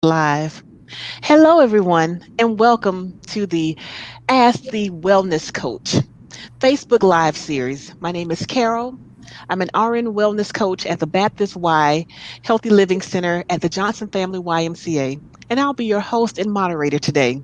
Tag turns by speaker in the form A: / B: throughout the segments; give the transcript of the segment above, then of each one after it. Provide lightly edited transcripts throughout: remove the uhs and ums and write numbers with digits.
A: Live. Hello, everyone, and welcome to the Ask the Wellness Coach Facebook Live series. My name is Carol. I'm an RN wellness coach at the Baptist Y Healthy Living Center at the Johnson Family YMCA, and I'll be your host and moderator today.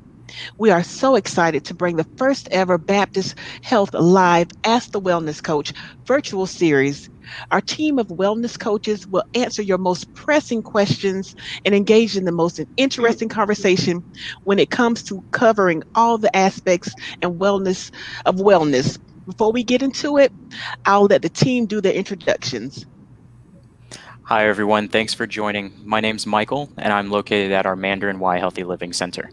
A: We are so excited to bring the first ever Baptist Health Live Ask the Wellness Coach virtual series. Our team of wellness coaches will answer your most pressing questions and engage in the most interesting conversation when it comes to covering all the aspects and wellness. Before we get into it, I'll let the team do their introductions.
B: Hi, everyone. Thanks for joining. My name's Michael, and I'm located at our Mandarin Y Healthy Living Center.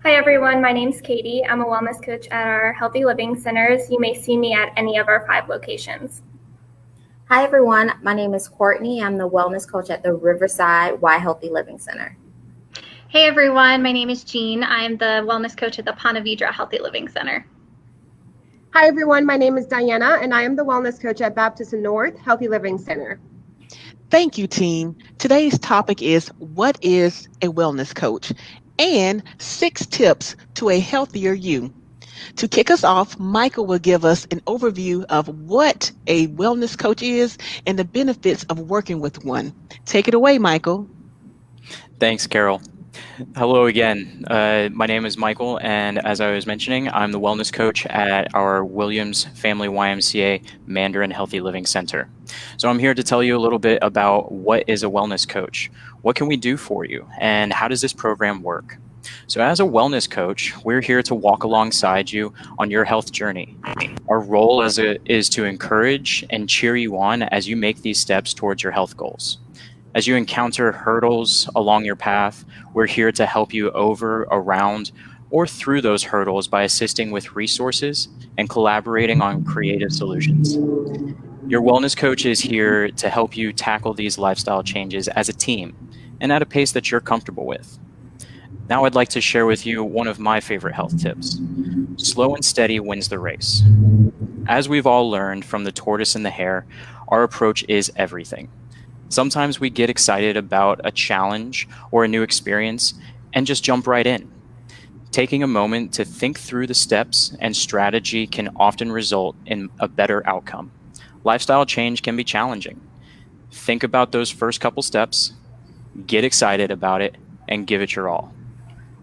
C: Hi everyone, my name's Katie. I'm a wellness coach at our Healthy Living Centers. You may see me at any of our 5 locations.
D: Hi everyone, my name is Courtney. I'm the wellness coach at the Riverside Y Healthy Living Center.
E: Hey everyone, my name is Jean. I'm the wellness coach at the Ponte Vedra Healthy Living Center.
F: Hi everyone, my name is Diana and I am the wellness coach at Baptist North Healthy Living Center.
A: Thank you, team. Today's topic is what is a wellness coach? And 6 tips to a healthier you. To kick us off, Michael will give us an overview of what a wellness coach is and the benefits of working with one. Take it away, Michael.
B: Thanks, Carol. Hello again. My name is Michael, and as I was mentioning, I'm the wellness coach at our Williams Family YMCA Mandarin Healthy Living Center. So I'm here to tell you a little bit about what is a wellness coach, what can we do for you, and how does this program work? So as a wellness coach, we're here to walk alongside you on your health journey. Our role is to encourage and cheer you on as you make these steps towards your health goals. As you encounter hurdles along your path, we're here to help you over, around, or through those hurdles by assisting with resources and collaborating on creative solutions. Your wellness coach is here to help you tackle these lifestyle changes as a team and at a pace that you're comfortable with. Now I'd like to share with you one of my favorite health tips. Slow and steady wins the race. As we've all learned from the tortoise and the hare, our approach is everything. Sometimes we get excited about a challenge or a new experience and just jump right in. Taking a moment to think through the steps and strategy can often result in a better outcome. Lifestyle change can be challenging. Think about those first couple steps, get excited about it, and give it your all.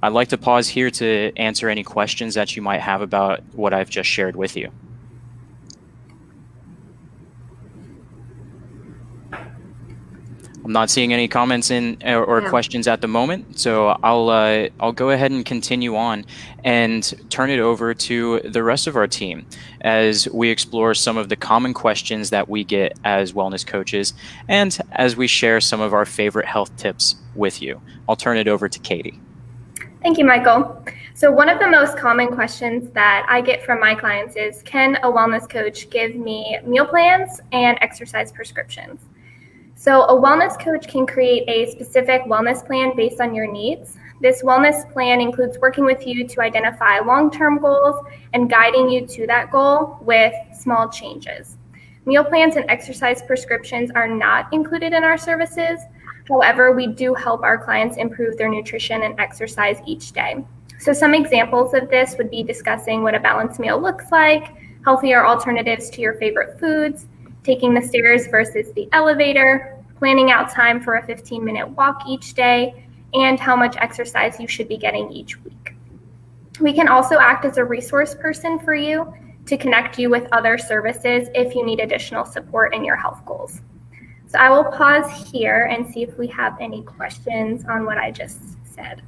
B: I'd like to pause here to answer any questions that you might have about what I've just shared with you. I'm not seeing any comments or questions at the moment, so I'll go ahead and continue on and turn it over to the rest of our team as we explore some of the common questions that we get as wellness coaches and as we share some of our favorite health tips with you. I'll turn it over to Katie.
C: Thank you, Michael. So one of the most common questions that I get from my clients is, can a wellness coach give me meal plans and exercise prescriptions? So a wellness coach can create a specific wellness plan based on your needs. This wellness plan includes working with you to identify long-term goals and guiding you to that goal with small changes. Meal plans and exercise prescriptions are not included in our services. However, we do help our clients improve their nutrition and exercise each day. So some examples of this would be discussing what a balanced meal looks like, healthier alternatives to your favorite foods, taking the stairs versus the elevator, planning out time for a 15-minute walk each day, and how much exercise you should be getting each week. We can also act as a resource person for you to connect you with other services if you need additional support in your health goals. So I will pause here and see if we have any questions on what I just said.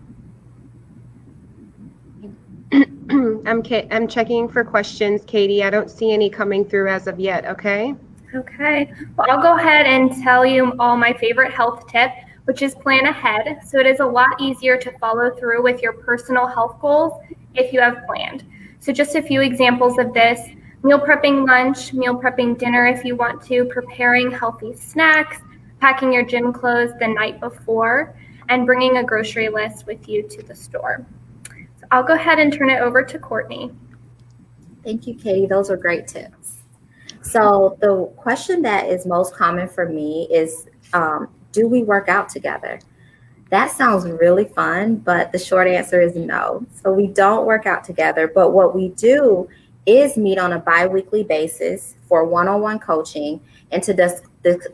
F: I'm checking for questions, Katie. I don't see any coming through as of yet, okay?
C: Okay, well, I'll go ahead and tell you all my favorite health tip, which is plan ahead. So it is a lot easier to follow through with your personal health goals if you have planned. So just a few examples of this: meal prepping lunch, meal prepping dinner if you want to, preparing healthy snacks, packing your gym clothes the night before, and bringing a grocery list with you to the store. So I'll go ahead and turn it over to Courtney.
D: Thank you, Katie. Those are great tips. So the question that is most common for me is, do we work out together? That sounds really fun, but the short answer is no. So we don't work out together, but what we do is meet on a bi-weekly basis for one-on-one coaching and to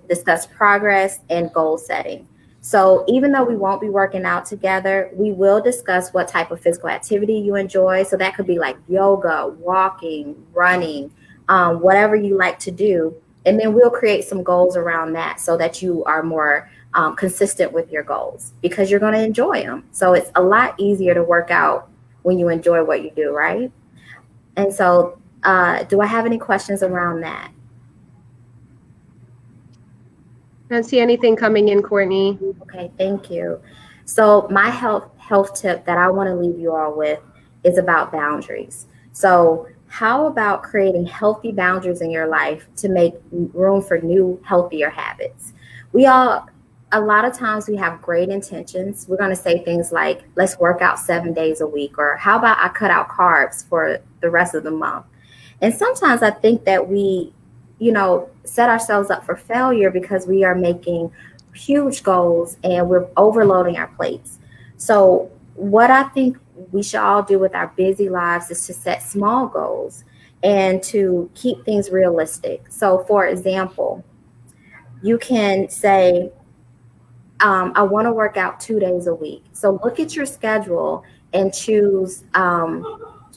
D: discuss progress and goal setting. So even though we won't be working out together, we will discuss what type of physical activity you enjoy. So that could be like yoga, walking, running, whatever you like to do. And then we'll create some goals around that so that you are more consistent with your goals because you're going to enjoy them. So it's a lot easier to work out when you enjoy what you do, right? And so do I have any questions around that?
F: I don't see anything coming in, Courtney.
D: Okay, thank you. So my health tip that I want to leave you all with is about boundaries. So how about creating healthy boundaries in your life to make room for new, healthier habits? A lot of times we have great intentions. We're going to say things like, let's work out 7 days a week, or how about I cut out carbs for the rest of the month? And sometimes I think that we, set ourselves up for failure because we are making huge goals and we're overloading our plates. So what I think we should all do with our busy lives is to set small goals and to keep things realistic. So for example, you can say, I want to work out 2 days a week. So look at your schedule and choose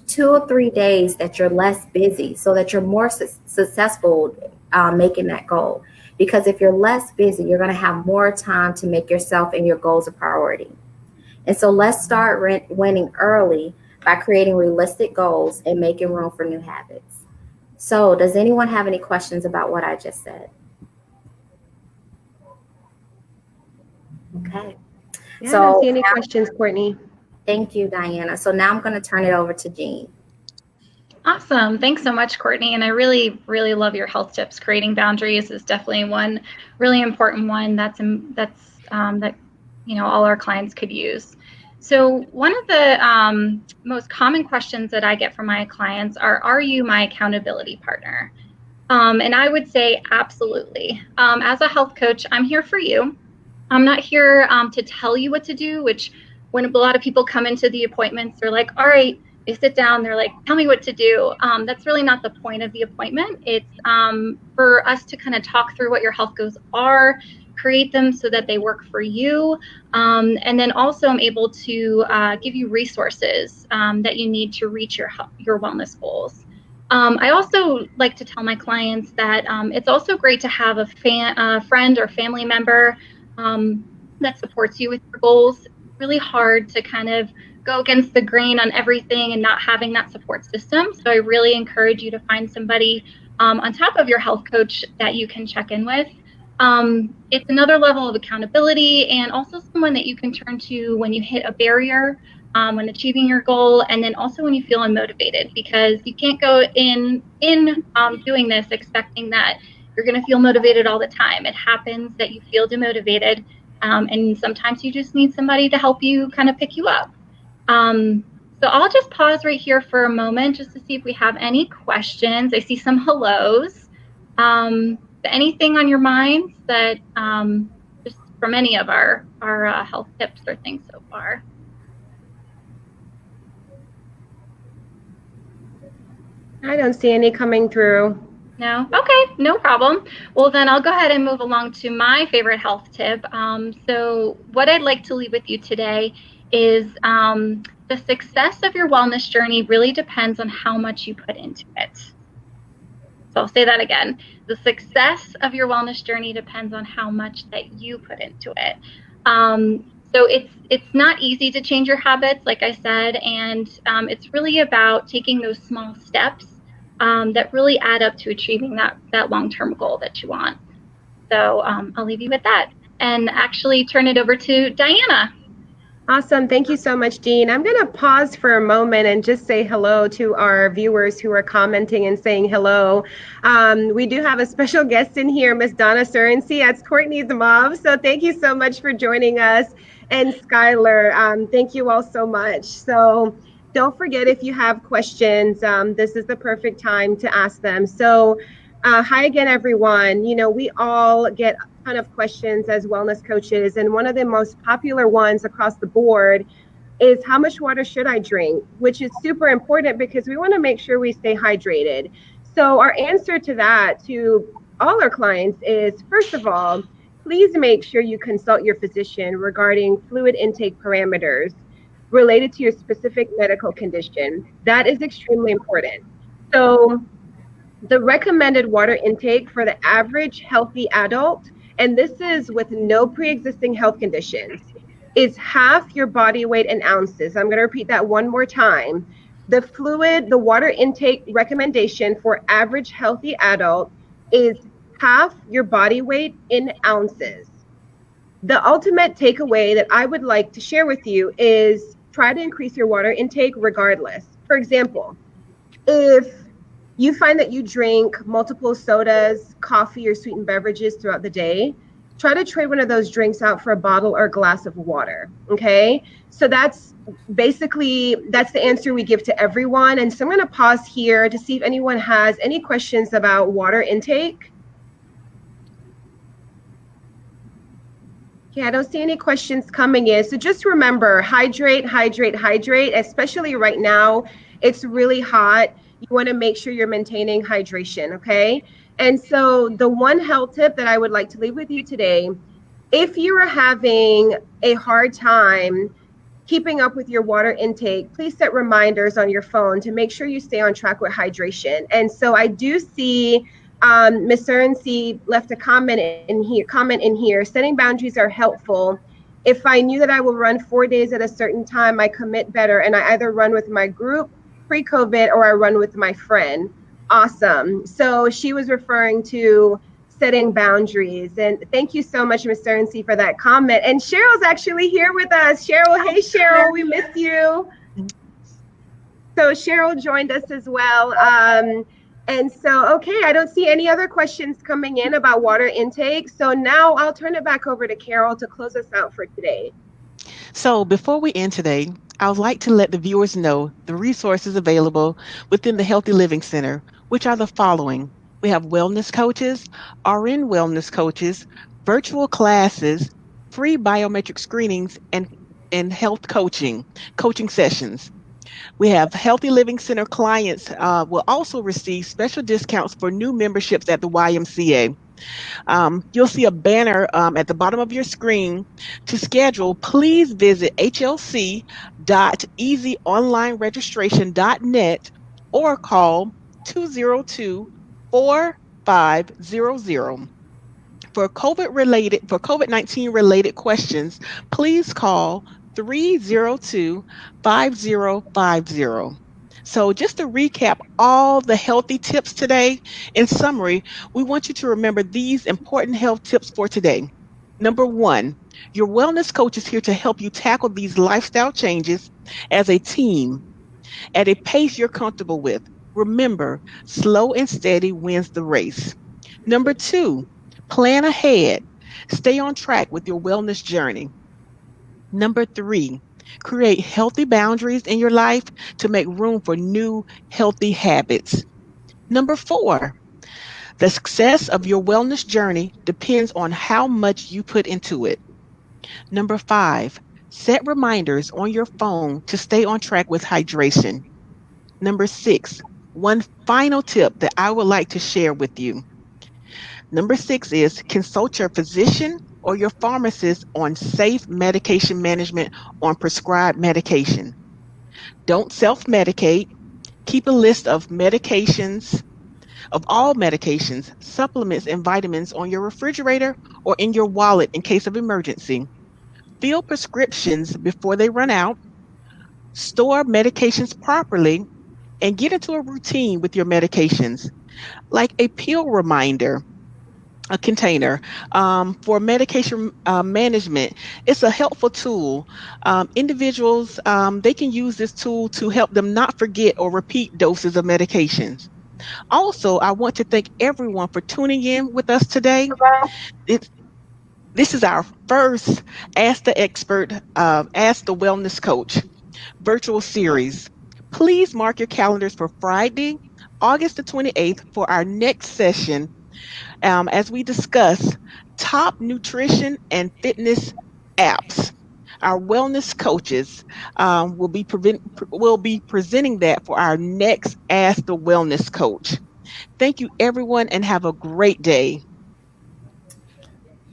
D: 2 or 3 days that you're less busy so that you're more successful making that goal. Because if you're less busy, you're going to have more time to make yourself and your goals a priority. And so let's start winning early by creating realistic goals and making room for new habits. So does anyone have any questions about what I just said? Okay.
F: Yeah,
D: So
F: I don't see any questions, Courtney.
D: Thank you, Diana. So now I'm going to turn it over to Jean.
E: Awesome. Thanks so much, Courtney. And I really, really love your health tips. Creating boundaries is definitely one really important one that all our clients could use. So one of the most common questions that I get from my clients are you my accountability partner? And I would say absolutely. As a health coach, I'm here for you. I'm not here to tell you what to do, which when a lot of people come into the appointments, they're like, all right, they sit down, they're like, tell me what to do. That's really not the point of the appointment. It's for us to kind of talk through what your health goals are, create them so that they work for you. And then also I'm able to give you resources that you need to reach your wellness goals. I also like to tell my clients that it's also great to have a friend or family member that supports you with your goals. Really hard to kind of go against the grain on everything and not having that support system. So I really encourage you to find somebody on top of your health coach that you can check in with. It's another level of accountability and also someone that you can turn to when you hit a barrier, when achieving your goal, and then also when you feel unmotivated, because you can't go in doing this expecting that you're going to feel motivated all the time. It happens that you feel demotivated, and sometimes you just need somebody to help you kind of pick you up. So I'll just pause right here for a moment just to see if we have any questions. I see some hellos. Anything on your minds that just from any of our health tips or things so far?
F: I don't see any coming through.
E: No? Okay, no problem. Well, then I'll go ahead and move along to my favorite health tip. So what I'd like to leave with you today is the success of your wellness journey really depends on how much you put into it. So I'll say that again. The success of your wellness journey depends on how much that you put into it. So it's not easy to change your habits, like I said, and it's really about taking those small steps that really add up to achieving that long-term goal that you want. So I'll leave you with that and actually turn it over to Diana.
F: Awesome. Thank you so much, Jean. I'm going to pause for a moment and just say hello to our viewers who are commenting and saying hello. We do have a special guest in here, Miss Donna Surrency. That's Courtney's mom. So thank you so much for joining us. And Skylar, thank you all so much. So don't forget, if you have questions, this is the perfect time to ask them. So hi again, everyone. We all get ton of questions as wellness coaches, and one of the most popular ones across the board is how much water should I drink, which is super important because we want to make sure we stay hydrated. So our answer to that to all our clients is, first of all, please make sure you consult your physician regarding fluid intake parameters related to your specific medical condition. That is extremely important. So the recommended water intake for the average healthy adult, and this is with no pre-existing health conditions, is half your body weight in ounces. I'm going to repeat that one more time. The water intake recommendation for average healthy adult is half your body weight in ounces. The ultimate takeaway that I would like to share with you is try to increase your water intake regardless. For example, if you find that you drink multiple sodas, coffee, or sweetened beverages throughout the day, try to trade one of those drinks out for a bottle or a glass of water, okay? So that's the answer we give to everyone. And so I'm gonna pause here to see if anyone has any questions about water intake. Okay, I don't see any questions coming in. So just remember, hydrate, hydrate, hydrate, especially right now. It's really hot. You want to make sure you're maintaining hydration, okay? And so the one health tip that I would like to leave with you today, if you are having a hard time keeping up with your water intake, please set reminders on your phone to make sure you stay on track with hydration. And so I do see Ms. Surency left a comment in here. Setting boundaries are helpful. If I knew that I will run 4 days at a certain time, I commit better, and I either run with my group pre-COVID or I run with my friend. Awesome. So she was referring to setting boundaries. And thank you so much, Ms. Surency, for that comment. And Cheryl's actually here with us. Cheryl, hey, Cheryl, we miss you. So Cheryl joined us as well. And so, okay, I don't see any other questions coming in about water intake. So now I'll turn it back over to Carol to close us out for today.
A: So before we end today, I would like to let the viewers know the resources available within the Healthy Living Center, which are the following. We have wellness coaches, RN wellness coaches, virtual classes, free biometric screenings, and health coaching sessions. We have Healthy Living Center clients will also receive special discounts for new memberships at the YMCA. You'll see a banner at the bottom of your screen. To schedule, please visit hlc.easyonlineregistration.net or call 202-4500. For COVID-19 related questions, please call 302-5050. So just to recap all the healthy tips today, in summary, we want you to remember these important health tips for today. Number one, your wellness coach is here to help you tackle these lifestyle changes as a team at a pace you're comfortable with. Remember, slow and steady wins the race. Number two, plan ahead. Stay on track with your wellness journey. Number three, create healthy boundaries in your life to make room for new healthy habits. Number four, the success of your wellness journey depends on how much you put into it. Number five, set reminders on your phone to stay on track with hydration. Number six, one final tip that I would like to share with you. Number six is consult your physician or your pharmacist on safe medication management on prescribed medication. Don't self-medicate. Keep a list of medications, of all medications, supplements, and vitamins on your refrigerator or in your wallet in case of emergency. Fill prescriptions before they run out. Store medications properly and get into a routine with your medications, like a pill reminder, a container for medication management. It's a helpful tool. Individuals, they can use this tool to help them not forget or repeat doses of medications. Also, I want to thank everyone for tuning in with us today. This is our first Ask the Expert, Ask the Wellness Coach virtual series. Please mark your calendars for Friday, August the 28th for our next session as we discuss top top nutrition and fitness apps. Our wellness coaches will be presenting that for our next Ask the Wellness Coach. Thank you, everyone, and have a great day.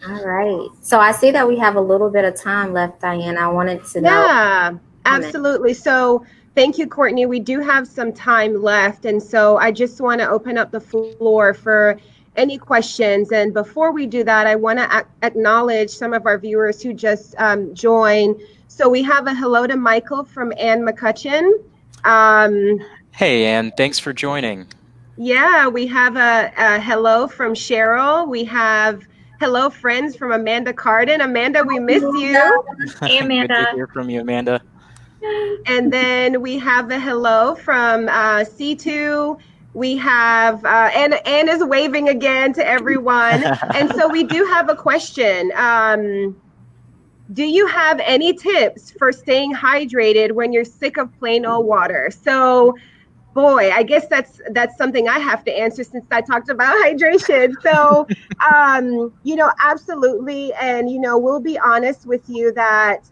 D: All right. So I see that we have a little bit of time left, Diane. I wanted to know.
F: Yeah, absolutely. So thank you, Courtney. We do have some time left. And so I just want to open up the floor for any questions. And before we do that, I want to acknowledge some of our viewers who just joined. So we have a hello to Michael from Ann McCutcheon.
B: Hey, Ann, thanks for joining.
F: Yeah, we have a hello from Cheryl. We have hello, friends, from Amanda Carden. Amanda, we miss you.
E: Hey, Amanda.
B: Good to hear from you, Amanda.
F: And then we have a hello from C2. We have, Anne is waving again to everyone. And so we do have a question. Do you have any tips for staying hydrated when you're sick of plain old water? So, boy, I guess that's something I have to answer since I talked about hydration. So, absolutely. And, we'll be honest with you that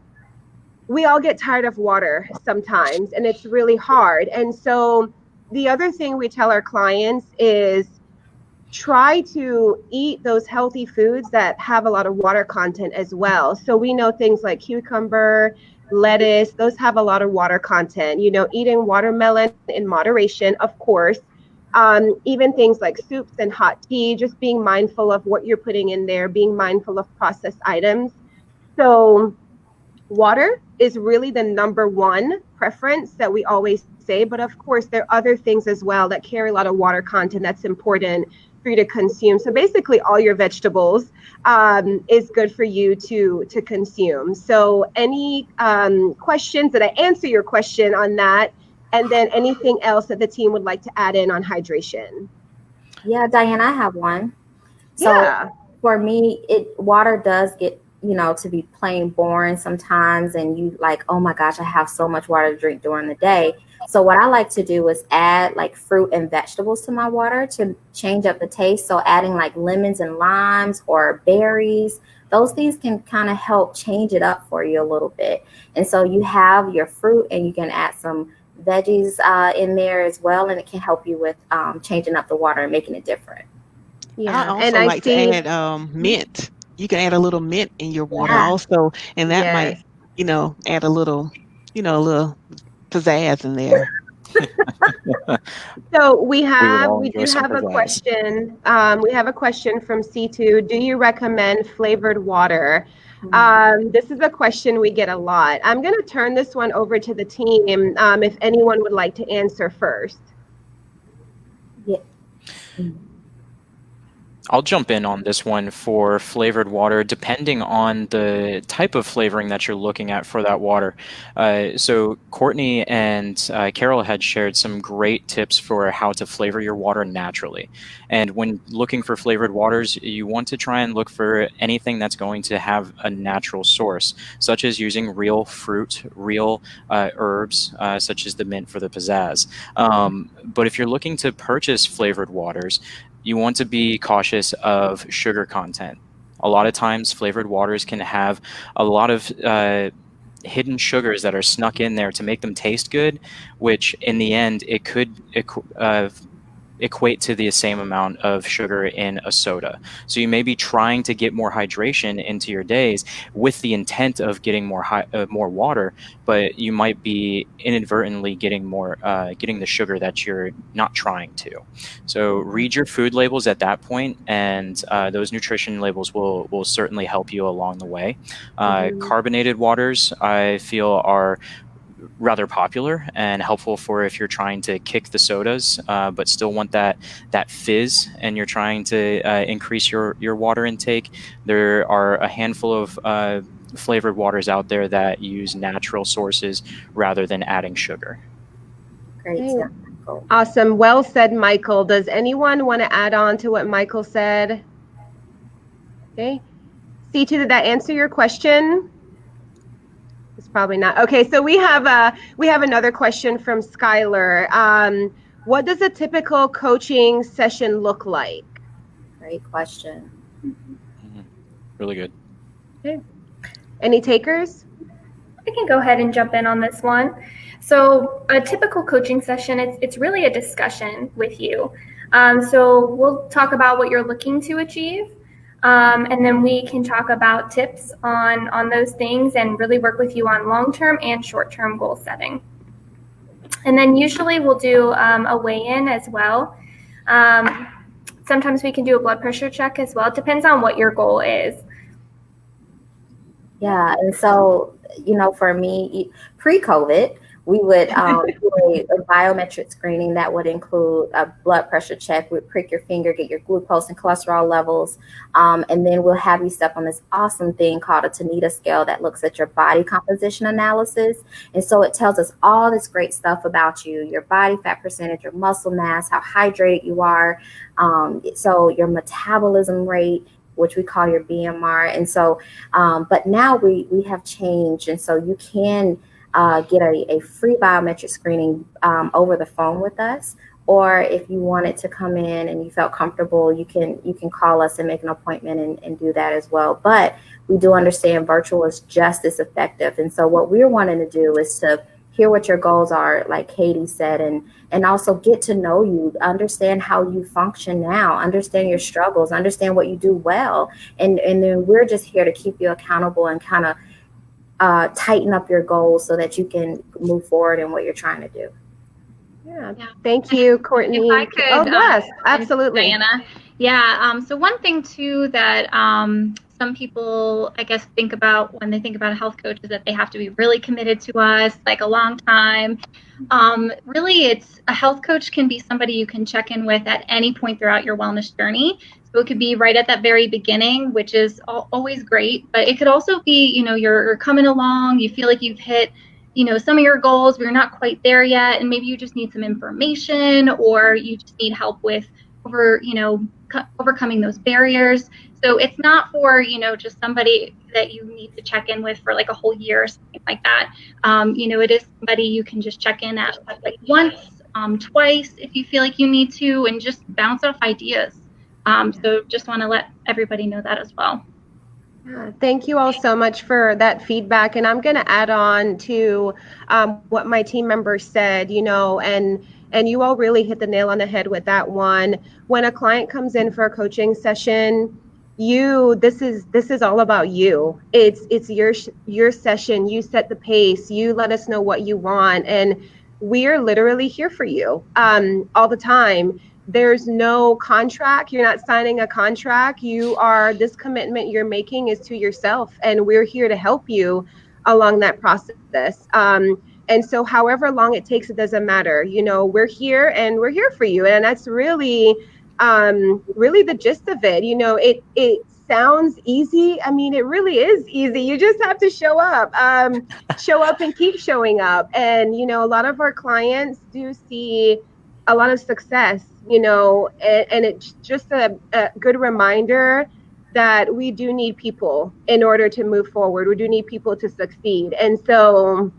F: we all get tired of water sometimes, and it's really hard. And so the other thing we tell our clients is try to eat those healthy foods that have a lot of water content as well. So we know things like cucumber, lettuce, those have a lot of water content. Eating watermelon in moderation, of course. Even things like soups and hot tea, just being mindful of what you're putting in there, being mindful of processed items. So water is really the number one preference that we always say, but of course there are other things as well that carry a lot of water content that's important for you to consume. So basically all your vegetables is good for you to consume. So any questions? Did I answer your question on that? And then anything else that the team would like to add in on hydration?
D: Yeah, Diane, I have one. So
F: Yeah.
D: For me, water does get to be plain boring sometimes, and you like, oh my gosh, I have so much water to drink during the day. So what I like to do is add like fruit and vegetables to my water to change up the taste. So adding like lemons and limes or berries, those things can kind of help change it up for you a little bit. And so you have your fruit and you can add some veggies in there as well, and it can help you with changing up the water and making it different.
F: Yeah.
A: I also
F: And I
A: like
F: see.
A: to add mint. You can add a little mint in your water
D: Yeah.
A: also, and that
F: Yes.
A: might, add a little pizzazz in there.
F: So we
B: would all
F: do
B: enjoy some
F: have a
B: pizzazz.
F: question. We have a question from C2. Do you recommend flavored water? This is a question we get a lot. I'm going to turn this one over to the team if anyone would like to answer first.
D: Yeah.
B: I'll jump in on this one for flavored water, depending on the type of flavoring that you're looking at for that water. So Courtney and Carol had shared some great tips for how to flavor your water naturally. And when looking for flavored waters, you want to try and look for anything that's going to have a natural source, such as using real fruit, real herbs, such as the mint for the pizzazz. But if you're looking to purchase flavored waters, you want to be cautious of sugar content. A lot of times flavored waters can have a lot of hidden sugars that are snuck in there to make them taste good, which in the end it could equate to the same amount of sugar in a soda. So you may be trying to get more hydration into your days with the intent of getting more water, but you might be inadvertently getting the sugar that you're not trying to. So read your food labels at that point, and those nutrition labels will certainly help you along the way. Carbonated waters, I feel, are rather popular and helpful for if you're trying to kick the sodas, but still want that fizz, and you're trying to increase your water intake. There are a handful of flavored waters out there that use natural sources rather than adding sugar.
D: Great.
F: Okay. Awesome. Well said, Michael. Does anyone want to add on to what Michael said? Okay. C2, did that answer your question? It's probably not. Okay, so we have another question from Skylar. What does a typical coaching session look like?
D: Great question.
B: Really good.
F: Okay. Any takers?
C: I can go ahead and jump in on this one. So a typical coaching session, it's really a discussion with you. So we'll talk about what you're looking to achieve. And then we can talk about tips on those things and really work with you on long-term and short-term goal setting. And then usually we'll do a weigh-in as well. Sometimes we can do a blood pressure check as well. It depends on what your goal is.
D: Yeah, and so, for me, pre-COVID, we would do a biometric screening that would include a blood pressure check. We'd prick your finger, get your glucose and cholesterol levels, and then we'll have you step on this awesome thing called a Tanita scale that looks at your body composition analysis. And so it tells us all this great stuff about you, your body fat percentage, your muscle mass, how hydrated you are, so your metabolism rate, which we call your BMR. And so, but now we have changed. And so you can get a free biometric screening over the phone with us. Or if you wanted to come in and you felt comfortable, you can call us and make an appointment and do that as well. But we do understand virtual is just as effective. And so what we're wanting to do is to hear what your goals are, like Katie said, and also get to know you, understand how you function now, understand your struggles, understand what you do well. And then we're just here to keep you accountable and kind of tighten up your goals so that you can move forward in what you're trying to do.
F: Yeah. Thank you, Courtney.
E: If I could,
F: yes, absolutely.
E: Diana. Yeah. So one thing too that some people, I guess, think about when they think about a health coach is that they have to be really committed to us, like a long time. Really, it's a health coach can be somebody you can check in with at any point throughout your wellness journey. So it could be right at that very beginning, which is always great. But it could also be, you're coming along, you feel like you've hit some of your goals, but you're not quite there yet, and maybe you just need some information, or you just need help with overcoming those barriers. So it's not for just somebody that you need to check in with for like a whole year or something like that. It is somebody you can just check in at like once, twice if you feel like you need to, and just bounce off ideas. So just want to let everybody know that as well.
F: Yeah, thank you all so much for that feedback. And I'm going to add on to what my team members said, and you all really hit the nail on the head with that one. When a client comes in for a coaching session, this is all about you. It's your session. You set the pace. You let us know what you want, and we're literally here for you all the time. There's no contract. You're not signing a contract. This commitment you're making is to yourself, and we're here to help you along that process. And so however long it takes, it doesn't matter. We're here and we're here for you. And that's really the gist of it. It sounds easy. I mean, it really is easy. You just have to show up and keep showing up. And, a lot of our clients do see a lot of success, and it's just a good reminder that we do need people in order to move forward. We do need people to succeed. And so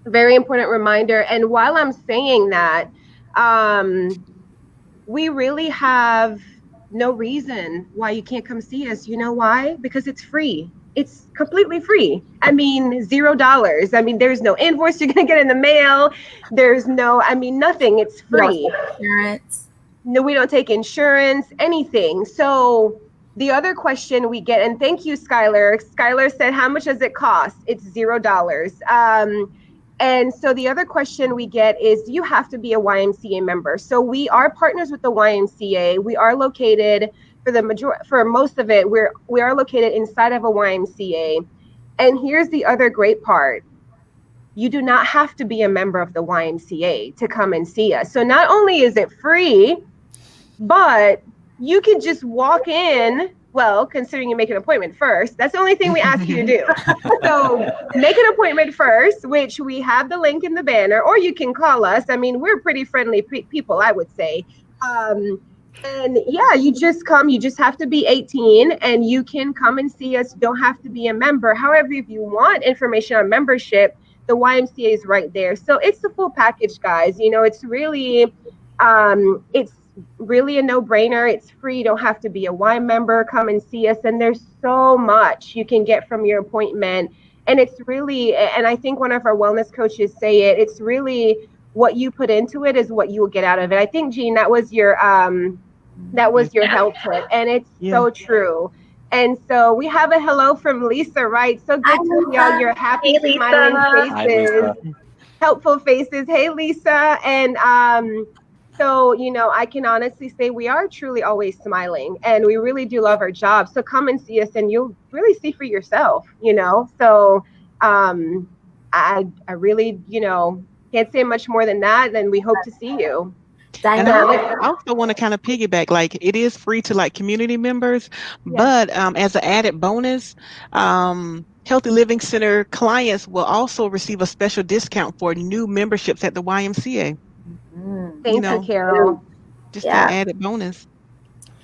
F: very important reminder. And while I'm saying that, we really have no reason why you can't come see us. You know why? Because it's free. It's completely free. I mean, $0. I mean, there's no invoice you're going to get in the mail. There's nothing. It's free.
D: No insurance.
F: No, we don't take insurance, anything. So the other question we get, and thank you, Skylar. Skylar said, how much does it cost? It's $0. And so the other question we get is, do you have to be a YMCA member? So we are partners with the YMCA. We are located for most of it, we are located inside of a YMCA. And here's the other great part. You do not have to be a member of the YMCA to come and see us. So not only is it free, but you can just walk in. Well, considering you make an appointment first, that's the only thing we ask you to do. So make an appointment first, which we have the link in the banner, or you can call us. I mean, we're pretty friendly people, I would say. And yeah, you just come, you just have to be 18 and you can come and see us. You don't have to be a member. However, if you want information on membership, the YMCA is right there. So it's the full package, guys. It's really, it's really a no-brainer. It's free. You don't have to be a Y member. Come and see us. And there's so much you can get from your appointment. And it's really, and I think one of our wellness coaches say it, it's really what you put into it is what you will get out of it. I think, Jean, that was your health tip. And it's so true. And so we have a hello from Lisa, right? So good to see all your happy, smiling faces, helpful faces. Hey, Lisa. And so, you know, I can honestly say we are truly always smiling and we really do love our job. So come and see us and you'll really see for yourself, you know. So I really, you know, can't say much more than that. Then we hope to see you.
A: And I also want to kind of piggyback, like it is free to like community members, but as an added bonus, Healthy Living Center clients will also receive a special discount for new memberships at the YMCA.
F: Thank you, Carol.
A: Just an added bonus.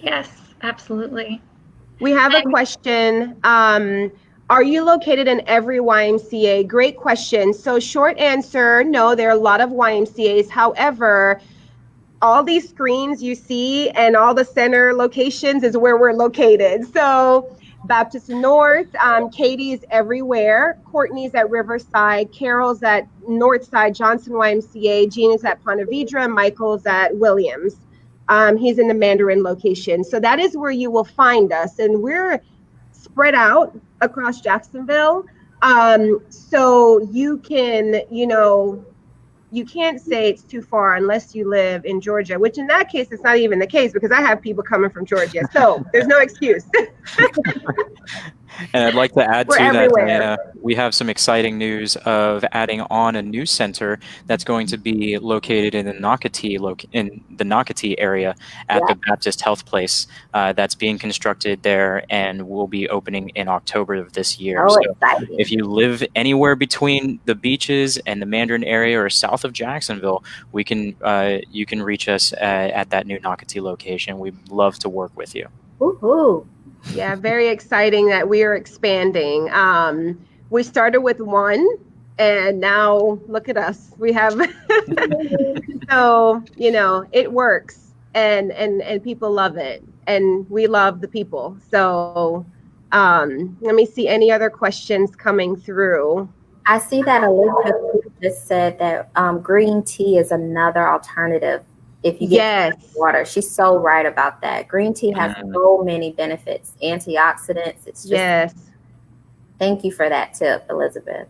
E: Yes, absolutely.
F: We have a question. Are you located in every YMCA? Great question. So short answer, no, there are a lot of YMCAs. However, all these screens you see and all the center locations is where we're located. So Baptist North, Katie's everywhere. Courtney's at Riverside. Carol's at Northside, Johnson YMCA. Jean is at Ponte Vedra. Michael's at Williams. He's in the Mandarin location. So that is where you will find us. And we're spread out across Jacksonville. So you can, you know, you can't say it's too far unless you live in Georgia, which in that case, it's not even the case because I have people coming from Georgia. So there's no excuse.
B: And I'd like to add to that, Diana, we have some exciting news of adding on a new center that's going to be located in the Nocatee area at the Baptist Health Place that's being constructed there and will be opening in October of this year. So if you live anywhere between the beaches and the Mandarin area or south of Jacksonville, we can you can reach us at that new Nocatee location. We'd love to work with you.
F: Woohoo. Yeah, very exciting that we are expanding. We started with one and now look at us. We have, so, you know, it works and people love it and we love the people. So let me see any other questions coming through.
D: I see that Elizabeth just said that green tea is another alternative. If you get water, she's so right about that. Green tea has so many benefits, antioxidants. It's just, thank you for that tip, Elizabeth.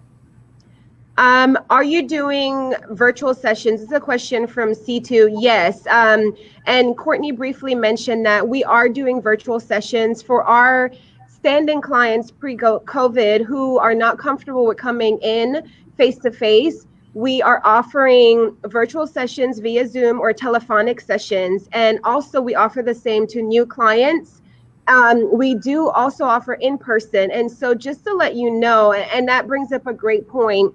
F: Are you doing virtual sessions? This is a question from C2. Yes. And Courtney briefly mentioned that we are doing virtual sessions for our stand-in clients pre-COVID who are not comfortable with coming in face-to-face. We are offering virtual sessions via Zoom or telephonic sessions. And also we offer the same to new clients. We do also offer in-person. And so just to let you know, and that brings up a great point,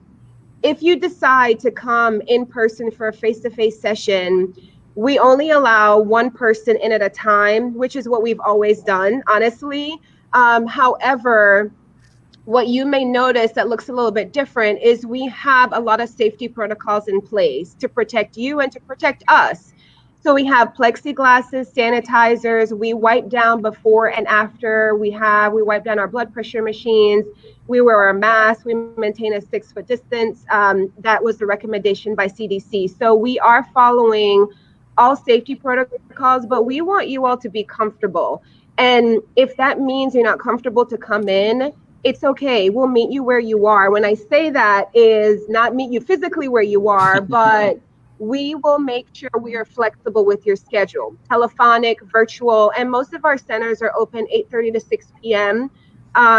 F: if you decide to come in person for a face-to-face session, we only allow one person in at a time, which is what we've always done, honestly. However, what you may notice that looks a little bit different is we have a lot of safety protocols in place to protect you and to protect us. So we have plexiglasses, sanitizers, we wipe down before and after, we wipe down our blood pressure machines, we wear our masks, we maintain a 6-foot distance. That was the recommendation by CDC. So we are following all safety protocols, but we want you all to be comfortable. And if that means you're not comfortable to come in, it's okay. We'll meet you where you are. When I say that is not meet you physically where you are, but we will make sure we are flexible with your schedule, telephonic, virtual, and most of our centers are open 8:30 to 6 p.m.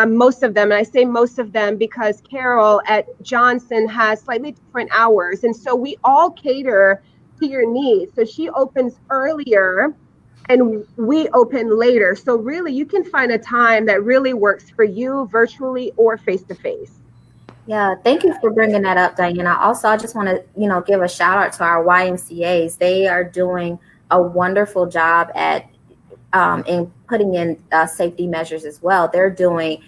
F: Most of them, and I say most of them because Carol at Johnson has slightly different hours. And so we all cater to your needs. So she opens earlier and we open later. So really you can find a time that really works for you virtually or face-to-face.
D: Yeah, thank you for bringing that up, Diana. Also, I just want to, give a shout out to our YMCAs. They are doing a wonderful job at in putting in safety measures as well. They're doing,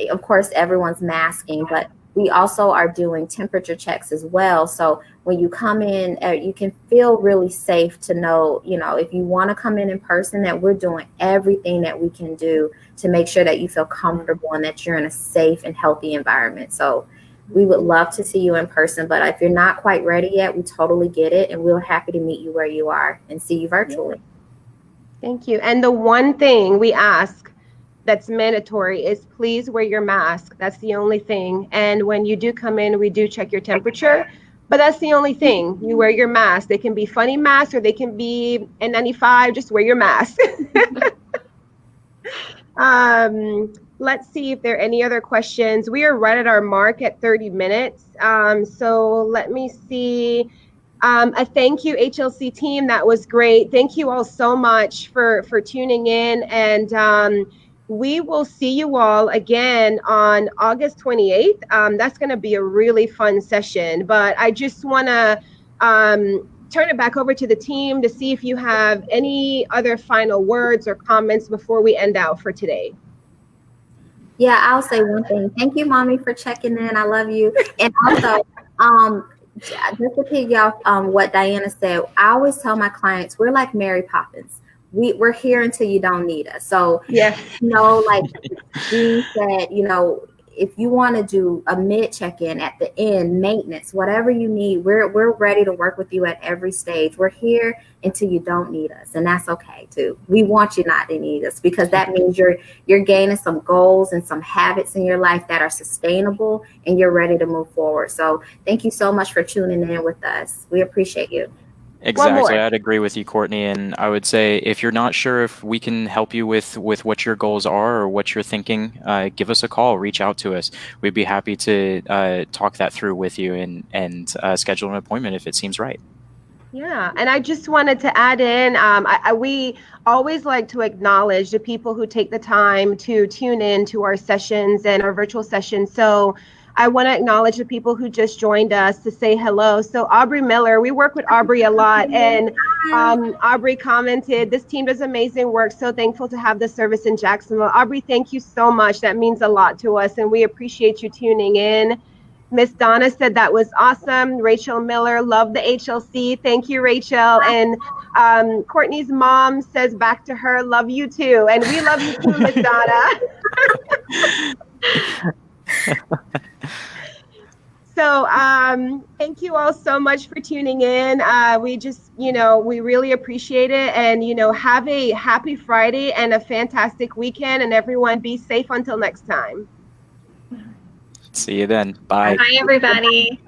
D: of course, everyone's masking, but We also are doing temperature checks as well. So when you come in, you can feel really safe to know, if you want to come in person, that we're doing everything that we can do to make sure that you feel comfortable and that you're in a safe and healthy environment. So we would love to see you in person, but if you're not quite ready yet, we totally get it. And we're happy to meet you where you are and see you virtually.
F: Thank you. And the one thing we ask that's mandatory is please wear your mask. That's the only thing. And when you do come in, we do check your temperature, but that's the only thing. You wear your mask. They can be funny masks or they can be N95. Just wear your mask. Let's see if there are any other questions. We are right at our mark at 30 minutes. So let me see. A thank you, HLC team. That was great. Thank you all so much for tuning in. And we will see you all again on August 28th. That's going to be a really fun session. But I just want to turn it back over to the team to see if you have any other final words or comments before we end out for today.
D: Yeah, I'll say one thing. Thank you, Mommy, for checking in. I love you. And also, just to piggyback off what Diana said, I always tell my clients, we're like Mary Poppins. We're here until you don't need us. So,
F: yeah,
D: like Jean said, if you want to do a mid check-in at the end, maintenance, whatever you need, we're ready to work with you at every stage. We're here until you don't need us, and that's okay too. We want you not to need us because that means you're gaining some goals and some habits in your life that are sustainable, and you're ready to move forward. So thank you so much for tuning in with us. We appreciate you.
B: Exactly. I'd agree with you, Courtney. And I would say if you're not sure if we can help you with what your goals are or what you're thinking, give us a call, reach out to us. We'd be happy to talk that through with you and schedule an appointment if it seems right.
F: Yeah, and I just wanted to add in, we always like to acknowledge the people who take the time to tune in to our sessions and our virtual sessions. So I want to acknowledge the people who just joined us to say hello. So Aubrey Miller, we work with Aubrey a lot, and Aubrey commented, this team does amazing work. So thankful to have the service in Jacksonville. Aubrey, thank you so much. That means a lot to us, and we appreciate you tuning in. Miss Donna said that was awesome. Rachel Miller, love the HLC. Thank you, Rachel. And Courtney's mom says back to her, love you too. And we love you too, Miss Donna. So thank you all so much for tuning in. We just, we really appreciate it. And, have a happy Friday and a fantastic weekend. And everyone be safe until next time.
B: See you then. Bye.
E: Bye, everybody.